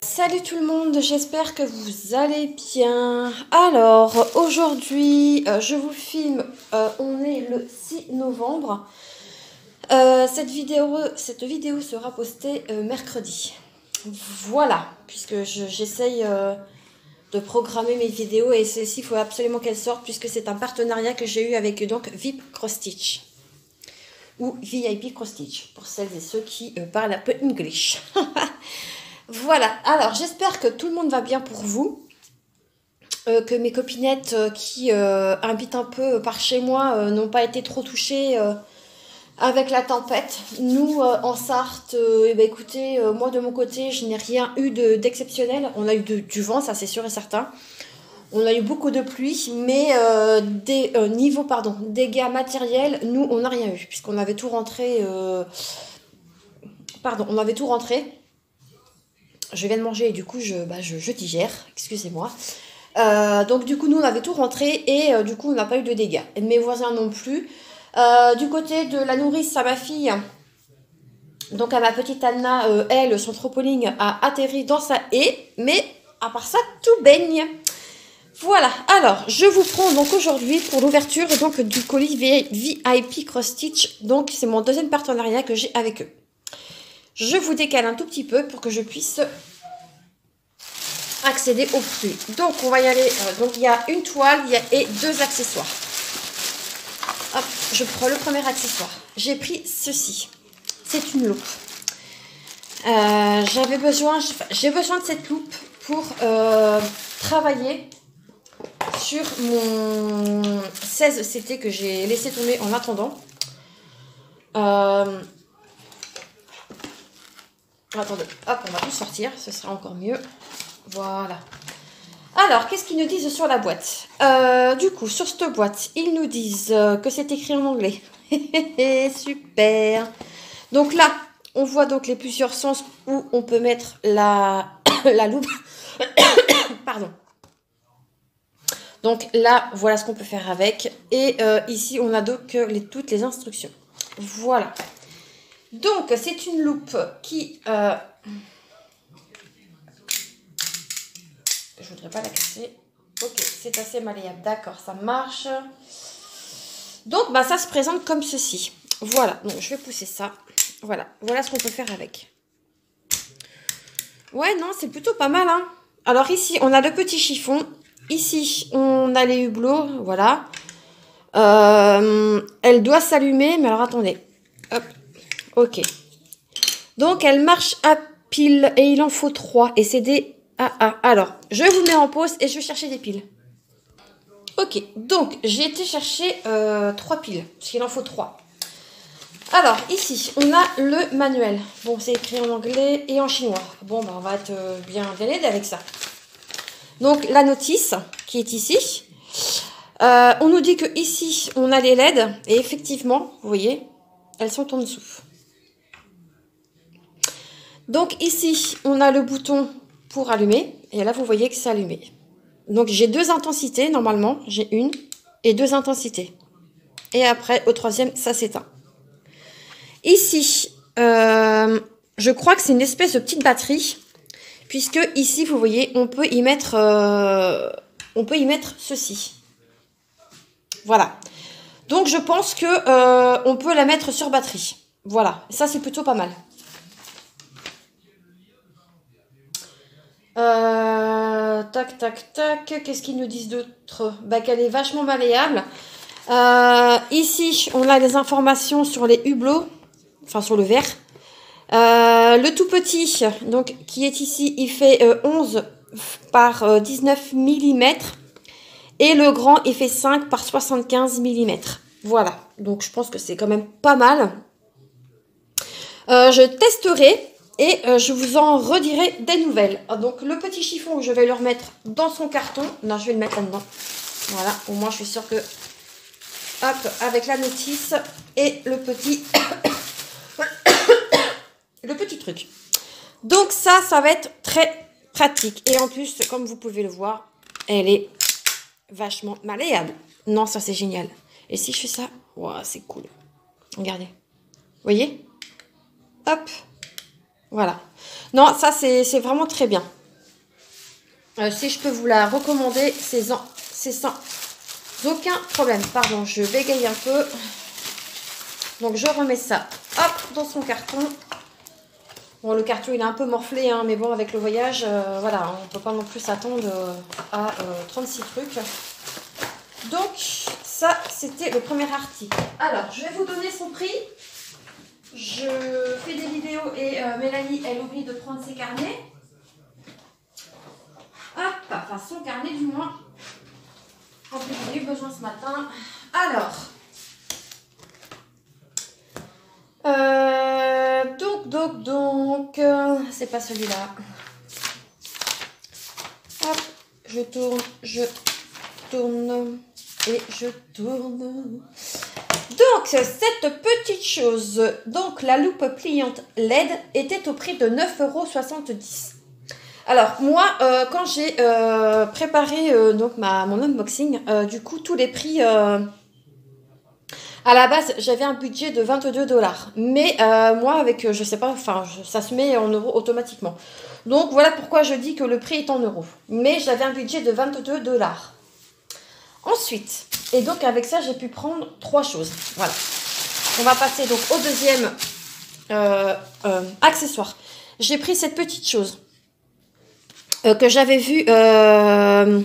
Salut tout le monde, j'espère que vous allez bien. Alors, aujourd'hui, je vous filme, on est le 6 novembre. Cette vidéo sera postée mercredi. Voilà, puisque j'essaye de programmer mes vidéos et celle-ci, il faut absolument qu'elle sorte puisque c'est un partenariat que j'ai eu avec donc VIP Cross Stitch. Ou VIP Cross Stitch, pour celles et ceux qui parlent un peu English. Voilà, alors j'espère que tout le monde va bien pour vous, que mes copinettes qui habitent un peu par chez moi n'ont pas été trop touchées avec la tempête. Nous, en Sarthe, écoutez, moi de mon côté, je n'ai rien eu d'exceptionnel. On a eu du vent, ça c'est sûr et certain. On a eu beaucoup de pluie, mais dégâts matériels, nous, on n'a rien eu, puisqu'on avait tout rentré... on avait tout rentré. Je viens de manger et du coup, je digère, excusez-moi. Donc du coup, nous, on avait tout rentré et du coup, on n'a pas eu de dégâts. Et mes voisins non plus. Du côté de la nourrice à ma fille, donc à ma petite Anna, elle, son trampoline a atterri dans sa haie. Mais à part ça, tout baigne. Voilà, alors je vous prends donc aujourd'hui pour l'ouverture donc du colis VIP Cross Stitch. Donc c'est mon deuxième partenariat que j'ai avec eux. Je vous décale un tout petit peu pour que je puisse accéder aux fruits. Donc on va y aller. Donc il y a une toile et deux accessoires. Hop, je prends le premier accessoire. J'ai pris ceci. C'est une loupe. J'ai besoin de cette loupe pour travailler sur mon 16 CT que j'ai laissé tomber en attendant. Attendez, hop, on va tout sortir, ce sera encore mieux. Voilà. Alors, qu'est-ce qu'ils nous disent sur la boîte? Du coup, sur cette boîte, ils nous disent que c'est écrit en anglais. Super. Donc là, on voit donc les plusieurs sens où on peut mettre la loupe. Pardon. Donc là, voilà ce qu'on peut faire avec. Et ici, on a donc toutes les instructions. Voilà. Donc, c'est une loupe qui... je voudrais pas la casser. Ok, c'est assez malléable. D'accord, ça marche. Donc, ça se présente comme ceci. Voilà, donc je vais pousser ça. Voilà, voilà ce qu'on peut faire avec. Ouais, non, c'est plutôt pas mal, hein. Alors ici, on a le petit chiffon. Ici, on a les hublots, voilà. Elle doit s'allumer, mais alors attendez. Hop, ok. Donc, elle marche à pile et il en faut 3. Et c'est des AA. Alors, je vous mets en pause et je vais chercher des piles. Ok, donc j'ai été chercher 3 piles, parce qu'il en faut 3. Alors, ici, on a le manuel. Bon, c'est écrit en anglais et en chinois. Bon, on va être bien aidé avec ça. Donc, la notice qui est ici. On nous dit que ici, on a les LED. Et effectivement, vous voyez, elles sont en dessous. Donc ici, on a le bouton pour allumer. Et là, vous voyez que c'est allumé. Donc j'ai deux intensités, normalement. J'ai une et deux intensités. Et après, au troisième, ça s'éteint. Ici, je crois que c'est une espèce de petite batterie. Puisque ici, vous voyez, on peut y mettre ceci. Voilà. Donc je pense que on peut la mettre sur batterie. Voilà. Ça, c'est plutôt pas mal. Tac, tac, tac. Qu'est-ce qu'ils nous disent d'autre? Qu'elle est vachement malléable. Ici, on a les informations sur les hublots. Enfin, sur le verre. Le tout petit, donc, qui est ici, il fait 11 par 19 mm. Et le grand, il fait 5 par 75 mm. Voilà. Donc, je pense que c'est quand même pas mal. Je testerai. Et je vous en redirai des nouvelles. Donc le petit chiffon, je vais le remettre dans son carton. Non, je vais le mettre là-dedans. Voilà, au moins je suis sûre que... Hop, avec la notice et le petit... le petit truc. Donc ça va être très pratique. Et en plus, comme vous pouvez le voir, elle est vachement malléable. Non, ça c'est génial. Et si je fais ça, wow, c'est cool. Regardez. Vous voyez? Hop. Voilà. Non, ça, c'est vraiment très bien. Si je peux vous la recommander, c'est sans aucun problème. Pardon, je bégaye un peu. Donc, je remets ça, hop, dans son carton. Bon, le carton, il est un peu morflé, hein, mais bon, avec le voyage, voilà, on ne peut pas non plus s'attendre à 36 trucs. Donc, ça, c'était le premier article. Alors, je vais vous donner son prix. Je fais des vidéos et Mélanie, elle oublie de prendre ses carnets. Hop, enfin, son carnet du moins. En plus, j'en ai eu besoin ce matin. Alors, c'est pas celui-là. Hop, je tourne et je tourne. Donc, cette petite chose, donc la loupe pliante LED était au prix de 9,70 €. Alors, moi, quand j'ai préparé donc mon unboxing, du coup, tous les prix... à la base, j'avais un budget de 22 $. Mais moi, avec, je sais pas, enfin, ça se met en euros automatiquement. Donc, voilà pourquoi je dis que le prix est en euros. Mais j'avais un budget de 22 $. Ensuite, et donc avec ça, j'ai pu prendre 3 choses. Voilà. On va passer donc au deuxième accessoire. J'ai pris cette petite chose que j'avais vue, que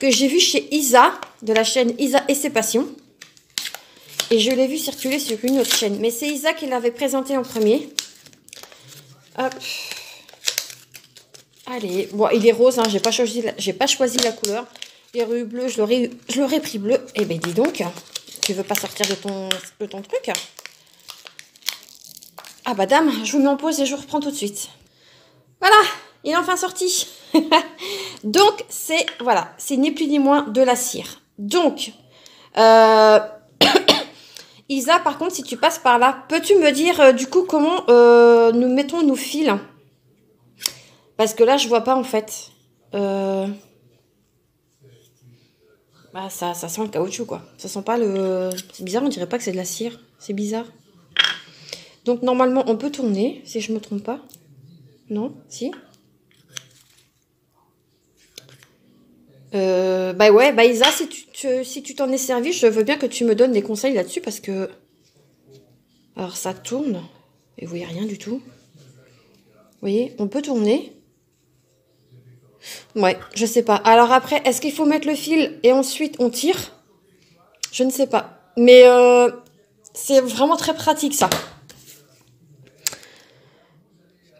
j'ai vue chez Isa, de la chaîne Isa et ses passions. Et je l'ai vu circuler sur une autre chaîne. Mais c'est Isa qui l'avait présenté en premier. Hop. Allez. Bon, il est rose. Hein, j'ai pas choisi la couleur. Il est bleu. Je l'aurais pris bleu. Eh ben, dis donc. Tu veux pas sortir de ton truc? Ah bah dame, je vous mets en pause et je reprends tout de suite. Voilà. Il est enfin sorti. Donc, c'est, voilà. C'est ni plus ni moins de la cire. Donc, Isa, par contre, si tu passes par là, peux-tu me dire du coup comment nous mettons nos fils? Parce que là, je vois pas en fait. Bah, ça sent le caoutchouc quoi. Ça sent pas le... C'est bizarre, on dirait pas que c'est de la cire. C'est bizarre. Donc normalement, on peut tourner, si je me trompe pas. Non? Si? Bah ouais, bah Isa, si tu t'en es servi, je veux bien que tu me donnes des conseils là-dessus parce que... Alors ça tourne, et vous voyez rien du tout. Vous voyez, on peut tourner. Ouais, je sais pas. Alors après, est-ce qu'il faut mettre le fil et ensuite on tire? Je ne sais pas. Mais c'est vraiment très pratique ça.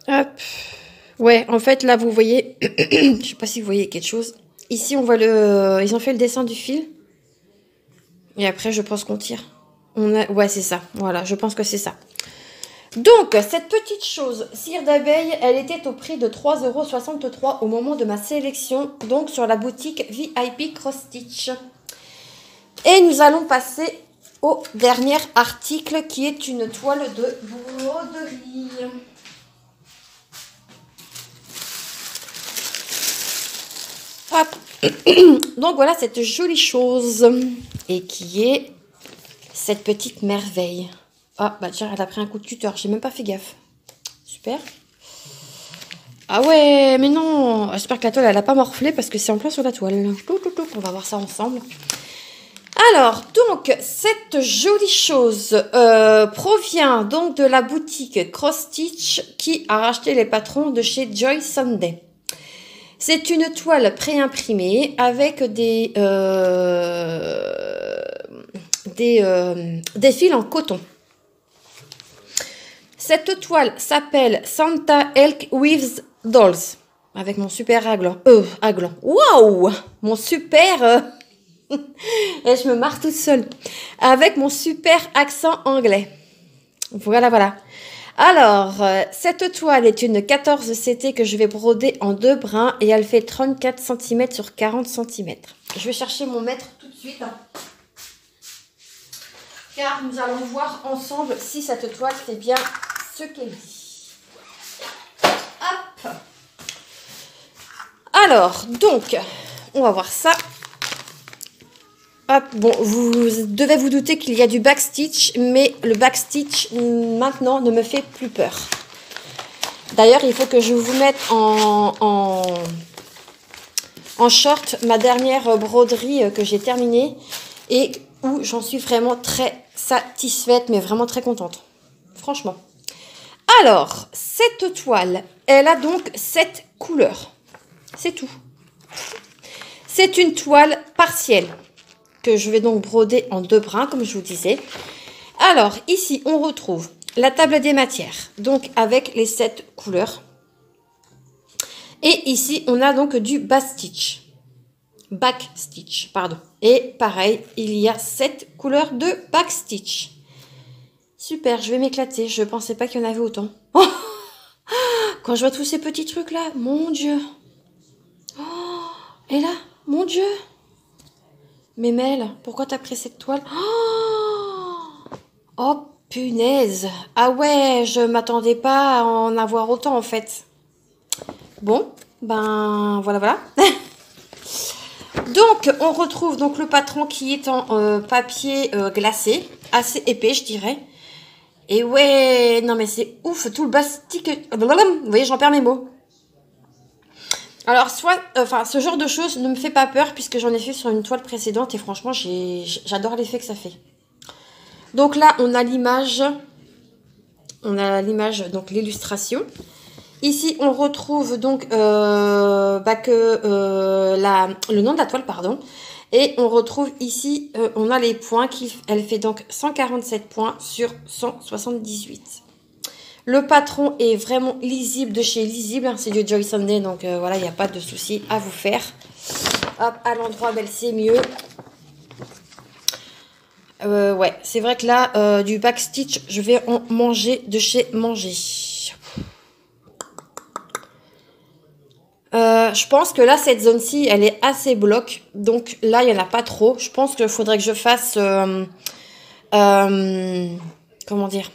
Hop. Ouais, en fait là vous voyez, je sais pas si vous voyez quelque chose. Ici on voit ils ont fait le dessin du fil. Et après je pense qu'on tire. Ouais c'est ça, voilà, je pense que c'est ça. Donc cette petite chose, cire d'abeille, elle était au prix de 3,63 € au moment de ma sélection. Donc sur la boutique VIP Cross Stitch. Et nous allons passer au dernier article qui est une toile de broderie. Hop. Donc voilà cette jolie chose et qui est cette petite merveille. Ah bah tiens, elle a pris un coup de tuteur, j'ai même pas fait gaffe. Super. Ah ouais, mais non, j'espère que la toile elle a pas morflé parce que c'est en plein sur la toile. On va voir ça ensemble. Alors, donc, cette jolie chose provient donc de la boutique Cross Stitch qui a racheté les patrons de chez Joy Sunday. C'est une toile préimprimée avec des fils en coton. Cette toile s'appelle Santa Elk Weaves Dolls. Avec mon super aglan. Waouh! Mon super... Et je me marre toute seule. Avec mon super accent anglais. Voilà, voilà. Alors, cette toile est une 14 CT que je vais broder en 2 brins et elle fait 34 cm sur 40 cm. Je vais chercher mon mètre tout de suite. Car nous allons voir ensemble si cette toile fait bien ce qu'elle dit. Hop. Alors, donc, on va voir ça. Hop, bon, vous devez vous douter qu'il y a du backstitch, mais le backstitch, maintenant, ne me fait plus peur. D'ailleurs, il faut que je vous mette en short ma dernière broderie que j'ai terminée et où j'en suis vraiment très satisfaite, mais vraiment très contente. Franchement. Alors, cette toile, elle a donc 7 couleurs. C'est tout. C'est une toile partielle que je vais donc broder en 2 brins, comme je vous disais. Alors, ici, on retrouve la table des matières, donc avec les 7 couleurs. Et ici, on a donc du back stitch, pardon. Et pareil, il y a 7 couleurs de back stitch. Super, je vais m'éclater. Je pensais pas qu'il y en avait autant. Oh, quand je vois tous ces petits trucs là, mon Dieu. Oh, et là, mon Dieu. Mais Mel, pourquoi t'as pris cette toile? Oh, punaise. Ah ouais, je m'attendais pas à en avoir autant en fait. Bon, ben voilà. Donc, on retrouve donc le patron qui est en papier glacé, assez épais, je dirais. Et ouais, non mais c'est ouf, tout le bastique. Vous voyez, j'en perds mes mots. Alors, ce genre de choses ne me fait pas peur puisque j'en ai fait sur une toile précédente et franchement, j'adore l'effet que ça fait. Donc là, on a l'image, donc l'illustration. Ici, on retrouve donc le nom de la toile, pardon. Et on retrouve ici, on a les points. Elle fait donc 147 points sur 178. Le patron est vraiment lisible de chez Lisible. Hein, c'est du Joy Sunday, donc voilà, il n'y a pas de souci à vous faire. Hop, à l'endroit, c'est mieux. Ouais, c'est vrai que là, du backstitch, je vais en manger de chez Manger. Je pense que là, cette zone-ci, elle est assez bloc. Donc là, il n'y en a pas trop. Je pense qu'il faudrait que je fasse... comment dire,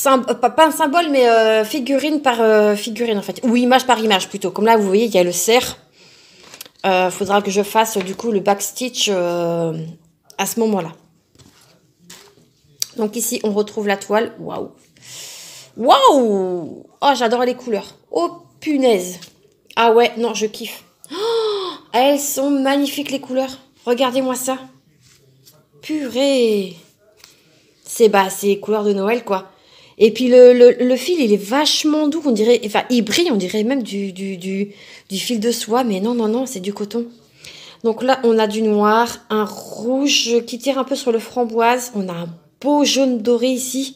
pas un symbole, mais figurine par figurine, en fait. Ou image par image, plutôt. Comme là, vous voyez, il y a le cerf. Faudra que je fasse, du coup, le backstitch à ce moment-là. Donc ici, on retrouve la toile. Waouh! Waouh! Oh, j'adore les couleurs. Oh, punaise! Ah ouais, non, je kiffe. Oh, elles sont magnifiques, les couleurs. Regardez-moi ça. Purée! C'est les couleurs de Noël, quoi. Et puis le fil, il est vachement doux, on dirait, enfin, il brille, on dirait même du fil de soie, mais non, c'est du coton. Donc là, on a du noir, un rouge qui tire un peu sur le framboise, on a un beau jaune doré ici,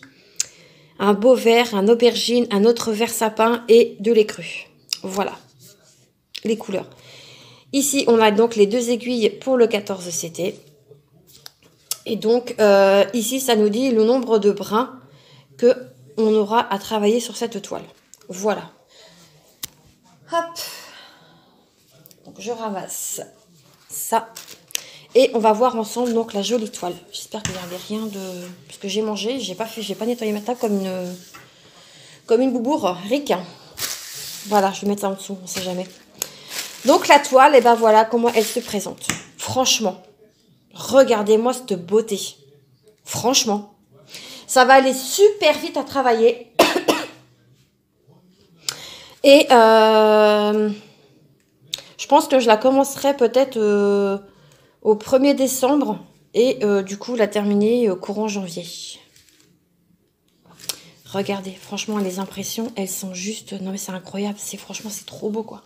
un beau vert, un aubergine, un autre vert sapin et de lait cru. Voilà, les couleurs. Ici, on a donc les 2 aiguilles pour le 14 CT. Et donc, ici, ça nous dit le nombre de brins que on aura à travailler sur cette toile. Voilà. Hop. Donc, je ramasse ça. Et on va voir ensemble donc la jolie toile. J'espère qu'il n'y avait rien de... Parce que j'ai mangé, j'ai pas nettoyé ma table comme une bouboure. Ric. Voilà, je vais mettre ça en dessous, on ne sait jamais. Donc la toile, et ben voilà comment elle se présente. Franchement, regardez-moi cette beauté. Franchement, ça va aller super vite à travailler. Et je pense que je la commencerai peut-être au 1er décembre et du coup la terminer courant janvier. Regardez, franchement, les impressions, elles sont juste... Non mais c'est incroyable, franchement, c'est trop beau, quoi.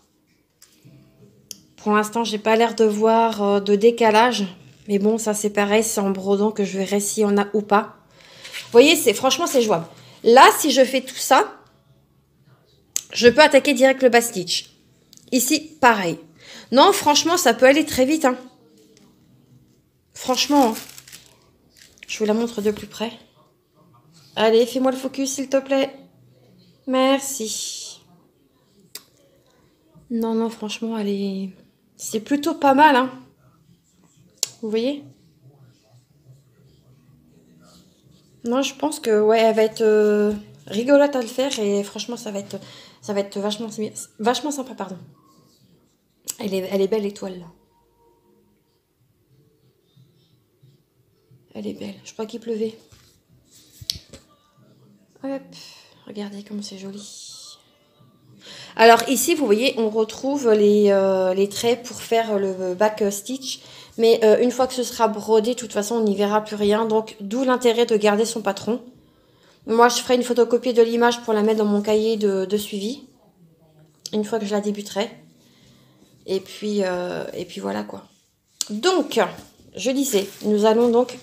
Pour l'instant, j'ai pas l'air de voir de décalage. Mais bon, ça c'est pareil, c'est en brodant que je verrai s'il y en a ou pas. Vous voyez, franchement, c'est jouable. Là, si je fais tout ça, je peux attaquer direct le bas stitch. Ici, pareil. Non, franchement, ça peut aller très vite. Hein. Franchement, hein. Je vous la montre de plus près. Allez, fais-moi le focus, s'il te plaît. Merci. Non, franchement, c'est plutôt pas mal, hein. Vous voyez? Non, je pense que, ouais, elle va être rigolote à le faire et franchement, ça va être vachement sympa, pardon. Elle est belle, l'étoile, là. Elle est belle. Je crois qu'il pleuvait. Hop. Regardez comme c'est joli. Alors ici, vous voyez, on retrouve les traits pour faire le back stitch. Mais une fois que ce sera brodé, de toute façon, on n'y verra plus rien. Donc, d'où l'intérêt de garder son patron. Moi, je ferai une photocopie de l'image pour la mettre dans mon cahier de suivi. Une fois que je la débuterai. Et puis voilà quoi. Donc, je disais, nous allons donc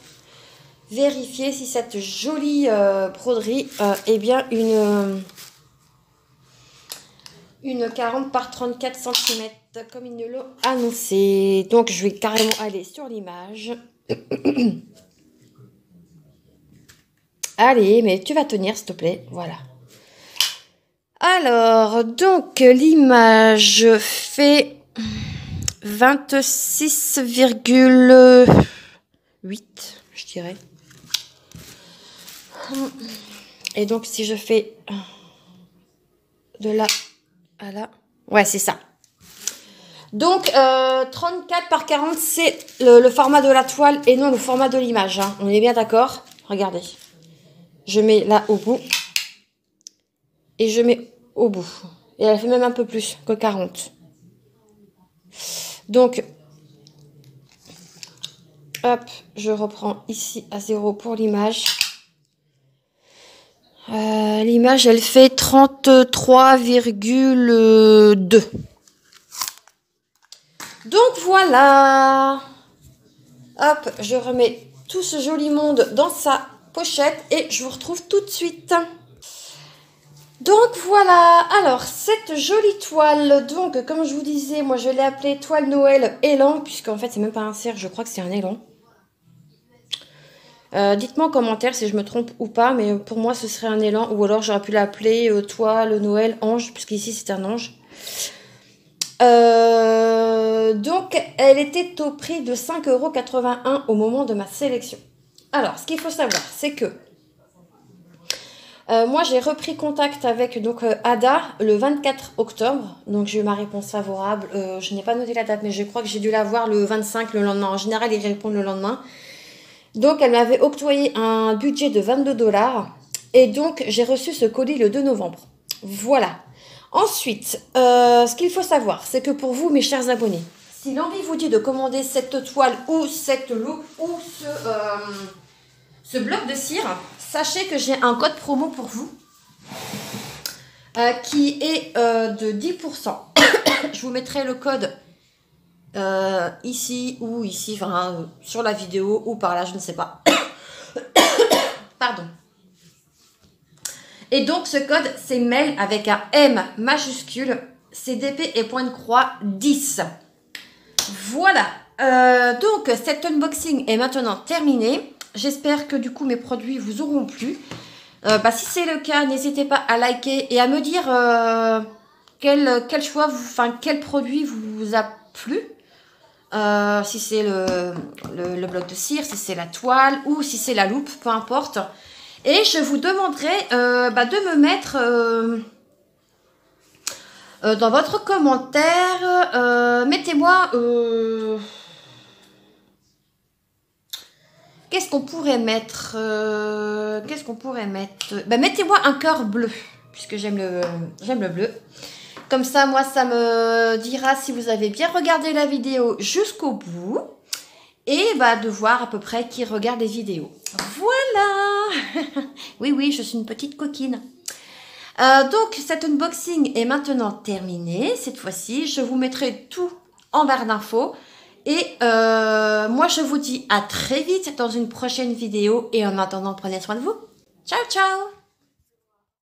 vérifier si cette jolie broderie est bien une 40 par 34 cm comme ils nous l'ont annoncé. Donc, je vais carrément aller sur l'image. Allez, mais tu vas tenir, s'il te plaît. Voilà. Alors, donc, l'image fait 26,8, je dirais. Et donc, si je fais de là à là... Ouais, c'est ça. Donc, 34 par 40, c'est le format de la toile et non le format de l'image. Hein. On est bien d'accord? Regardez. Je mets là au bout. Et je mets au bout. Et elle fait même un peu plus que 40. Donc, hop, je reprends ici à 0 pour l'image. L'image, elle fait 33,2. Donc voilà. Hop, je remets tout ce joli monde dans sa pochette et je vous retrouve tout de suite. Donc voilà, alors cette jolie toile, donc comme je vous disais, moi je l'ai appelée toile Noël élan, puisqu'en fait c'est même pas un cercle, je crois que c'est un élan. Dites-moi en commentaire si je me trompe ou pas, mais pour moi ce serait un élan, ou alors j'aurais pu l'appeler toile Noël ange, puisqu'ici c'est un ange. Donc elle était au prix de 5,81 € au moment de ma sélection. Alors ce qu'il faut savoir, c'est que moi, j'ai repris contact avec donc Ada le 24 octobre. Donc, j'ai eu ma réponse favorable. Je n'ai pas noté la date, mais je crois que j'ai dû la voir le 25 le lendemain. En général, ils répondent le lendemain. Donc, elle m'avait octroyé un budget de 22 $. Et donc, j'ai reçu ce colis le 2 novembre. Voilà. Ensuite, ce qu'il faut savoir, c'est que pour vous, mes chers abonnés, si l'envie vous dit de commander cette toile ou cette loupe ou ce bloc de cire, sachez que j'ai un code promo pour vous qui est de 10%. Je vous mettrai le code ici ou ici, enfin sur la vidéo ou par là, je ne sais pas. Pardon. Et donc ce code, c'est mail avec un M majuscule, CDP et point de croix 10. Voilà. Donc cet unboxing est maintenant terminé. J'espère que du coup mes produits vous auront plu. Si c'est le cas, n'hésitez pas à liker et à me dire quel choix, quel produit vous a plu. Si c'est le bloc de cire, si c'est la toile ou si c'est la loupe, peu importe. Et je vous demanderai de me mettre dans votre commentaire, mettez-moi... Qu'est-ce qu'on pourrait mettre mettez-moi un cœur bleu, puisque j'aime le bleu. Comme ça, moi, ça me dira si vous avez bien regardé la vidéo jusqu'au bout. Et de voir à peu près qui regarde les vidéos. Voilà. Oui, je suis une petite coquine. Donc, cet unboxing est maintenant terminé. Cette fois-ci, je vous mettrai tout en barre d'infos. Et moi, je vous dis à très vite dans une prochaine vidéo. Et en attendant, prenez soin de vous. Ciao, ciao!